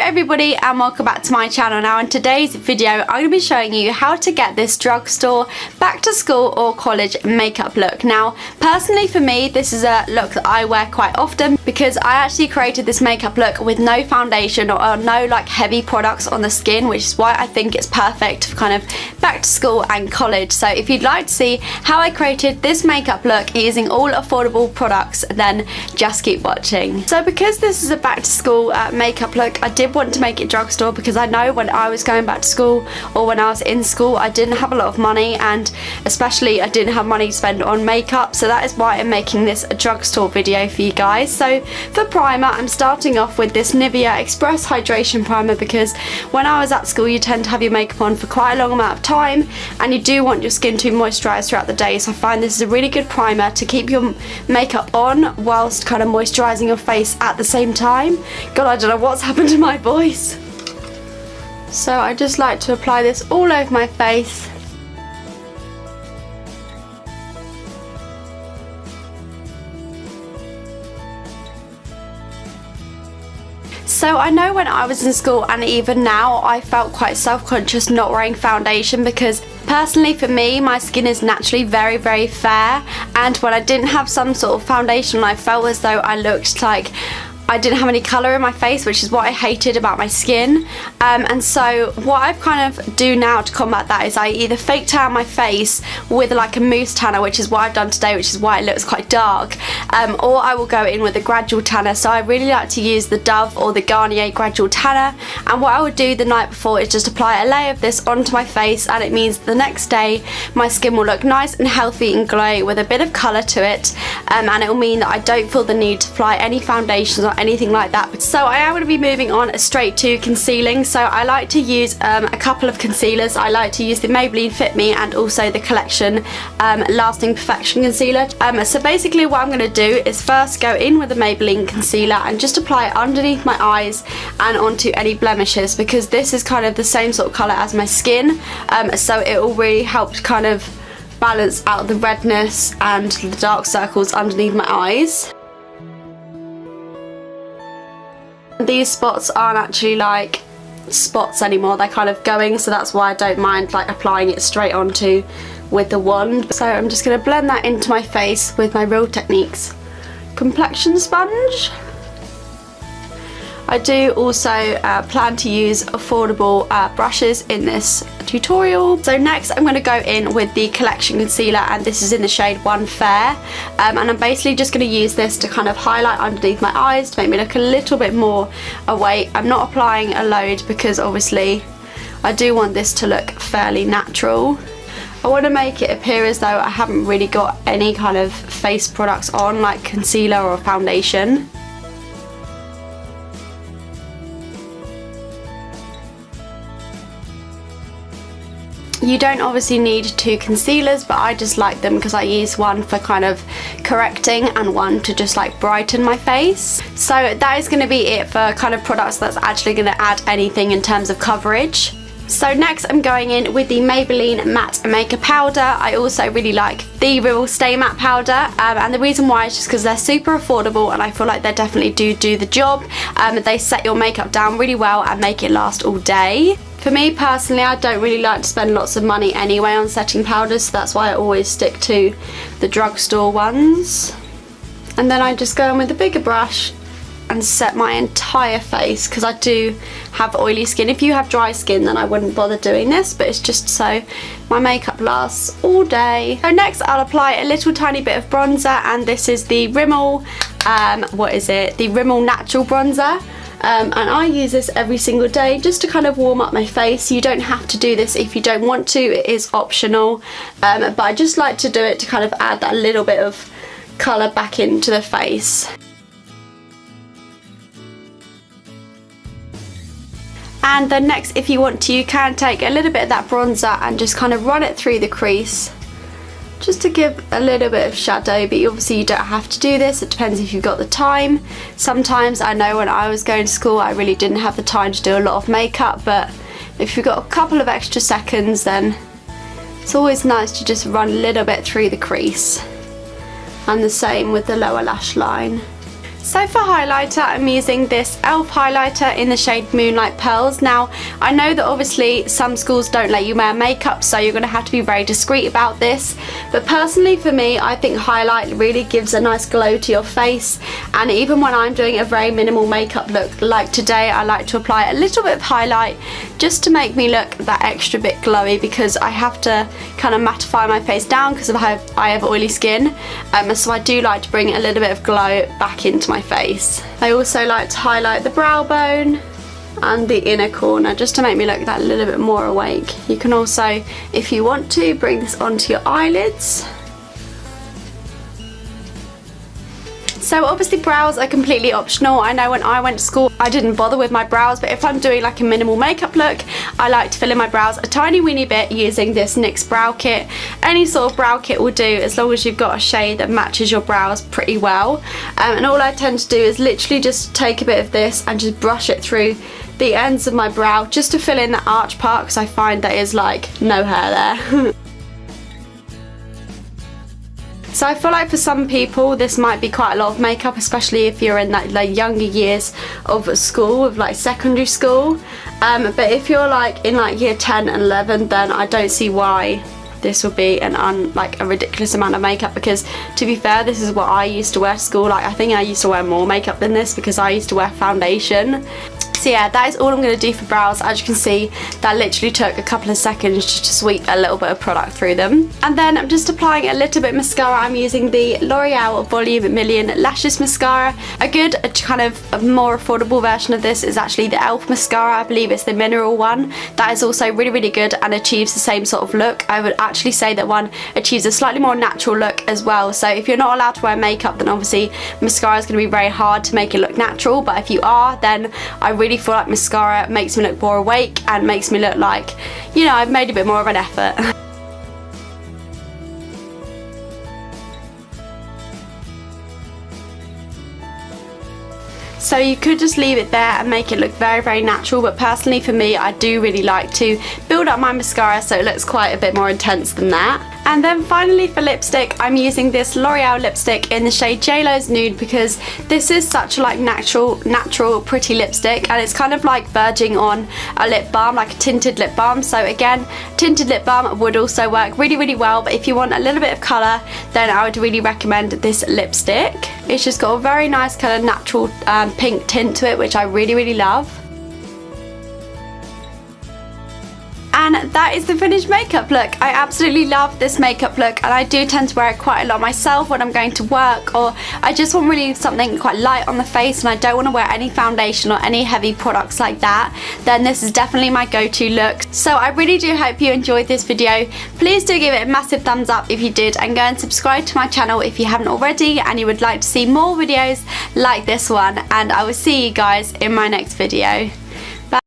everybody and welcome back to my channel. Now in today's video I'm going to be showing you how to get this drugstore back to school or college makeup look. Now personally for me this is a look that I wear quite often because I actually created this makeup look with no foundation or no like heavy products on the skin, which is why I think it's perfect for kind of back to school and college. So if you'd like to see how I created this makeup look using all affordable products, then just keep watching. So because this is a back to school makeup look, I did want to make it drugstore because I know when I was going back to school or when I was in school I didn't have a lot of money, and especially I didn't have money to spend on makeup, so that is why I'm making this a drugstore video for you guys. So for primer I'm starting off with this Nivea Express Hydration Primer because when I was at school you tend to have your makeup on for quite a long amount of time and you do want your skin to moisturise throughout the day, so I find this is a really good primer to keep your makeup on whilst kind of moisturising your face at the same time. God, I don't know what's happened to my voice. So I just like to apply this all over my face. So I know when I was in school and even now I felt quite self-conscious not wearing foundation because personally for me my skin is naturally very fair, and when I didn't have some sort of foundation I felt as though I looked like I didn't have any colour in my face, which is what I hated about my skin. And so what I've kind of do now to combat that is I either fake tan my face with like a mousse tanner, which is what I've done today, which is why it looks quite dark, or I will go in with a gradual tanner. So I really like to use the Dove or the Garnier gradual tanner, and what I would do the night before is just apply a layer of this onto my face, and it means the next day my skin will look nice and healthy and glowy with a bit of colour to it, and it will mean that I don't feel the need to apply any foundations or anything like that. So I am going to be moving on straight to concealing. So I like to use a couple of concealers. I like to use the Maybelline Fit Me and also the Collection Lasting Perfection Concealer. So basically what I'm going to do is first go in with the Maybelline concealer and just apply it underneath my eyes and onto any blemishes, because this is kind of the same sort of colour as my skin, so it will really help kind of balance out the redness and the dark circles underneath my eyes. These spots aren't actually like spots anymore, they're kind of going, so that's why I don't mind like applying it straight onto with the wand. So I'm just going to blend that into my face with my Real Techniques complexion sponge. I do also plan to use affordable brushes in this tutorial. So next I'm going to go in with the Collection concealer, and this is in the shade One Fair, and I'm basically just going to use this to kind of highlight underneath my eyes to make me look a little bit more awake. I'm not applying a load because obviously I do want this to look fairly natural. I want to make it appear as though I haven't really got any kind of face products on like concealer or foundation. You don't obviously need two concealers, but I just like them because I use one for kind of correcting and one to just like brighten my face. So that is going to be it for kind of products that's actually going to add anything in terms of coverage. So next I'm going in with the Maybelline Matte Makeup Powder. I also really like the Rimmel Stay Matte Powder, and the reason why is just because they're super affordable and I feel like they definitely do the job. They set your makeup down really well and make it last all day. For me personally, I don't really like to spend lots of money anyway on setting powders, so that's why I always stick to the drugstore ones. And then I just go in with a bigger brush and set my entire face, because I do have oily skin. If you have dry skin then I wouldn't bother doing this, but it's just so my makeup lasts all day. So next I'll apply a little tiny bit of bronzer, and this is the Rimmel, the Rimmel Natural Bronzer. And I use this every single day just to kind of warm up my face. You don't have to do this if you don't want to, it is optional, but I just like to do it to kind of add that little bit of colour back into the face. And then next, if you want to, you can take a little bit of that bronzer and just kind of run it through the crease just to give a little bit of shadow, but obviously you don't have to do this, it depends if you've got the time. Sometimes I know when I was going to school I really didn't have the time to do a lot of makeup, but if you've got a couple of extra seconds then it's always nice to just run a little bit through the crease. And the same with the lower lash line. So for highlighter, I'm using this e.l.f. highlighter in the shade Moonlight Pearls. Now, I know that obviously some schools don't let you wear makeup, so you're going to have to be very discreet about this. But personally for me, I think highlight really gives a nice glow to your face. And even when I'm doing a very minimal makeup look, like today, I like to apply a little bit of highlight just to make me look that extra bit glowy, because I have to kind of mattify my face down because I have oily skin. So I do like to bring a little bit of glow back into my face. I also like to highlight the brow bone and the inner corner just to make me look that little bit more awake. You can also, if you want to, bring this onto your eyelids. So obviously brows are completely optional. I know when I went to school I didn't bother with my brows, but if I'm doing like a minimal makeup look, I like to fill in my brows a tiny weeny bit using this NYX brow kit. Any sort of brow kit will do as long as you've got a shade that matches your brows pretty well. And all I tend to do is literally just take a bit of this and just brush it through the ends of my brow just to fill in the arch part, because I find there is like no hair there. So I feel like for some people this might be quite a lot of makeup, especially if you're in that like younger years of school, of like secondary school. But if you're like in like year 10 and 11, then I don't see why this would be like a ridiculous amount of makeup, because to be fair, this is what I used to wear to school. Like I think I used to wear more makeup than this because I used to wear foundation. So yeah, that is all I'm going to do for brows. As you can see, that literally took a couple of seconds just to sweep a little bit of product through them. And then I'm just applying a little bit of mascara. I'm using the L'Oreal Volume Million Lashes Mascara. A good kind of a more affordable version of this is actually the e.l.f. mascara. I believe it's the mineral one. That is also really, really good and achieves the same sort of look. I would actually say that one achieves a slightly more natural look as well. So if you're not allowed to wear makeup, then obviously mascara is going to be very hard to make it look natural. But if you are, then I really feel like mascara makes me look more awake and makes me look like, you know, I've made a bit more of an effort. So you could just leave it there and make it look very, very natural, but personally for me, I do really like to build up my mascara so it looks quite a bit more intense than that. And then finally for lipstick, I'm using this L'Oreal lipstick in the shade JLo's Nude, because this is such a like natural, pretty lipstick, and it's kind of like verging on a lip balm, like a tinted lip balm. So again, tinted lip balm would also work really, really well, but if you want a little bit of colour, then I would really recommend this lipstick. It's just got a very nice kind of natural pink tint to it, which I really, really love. And that is the finished makeup look. I absolutely love this makeup look, and I do tend to wear it quite a lot myself when I'm going to work, or I just want really something quite light on the face and I don't want to wear any foundation or any heavy products like that. Then this is definitely my go-to look. So I really do hope you enjoyed this video. Please do give it a massive thumbs up if you did, and go and subscribe to my channel if you haven't already and you would like to see more videos like this one, and I will see you guys in my next video.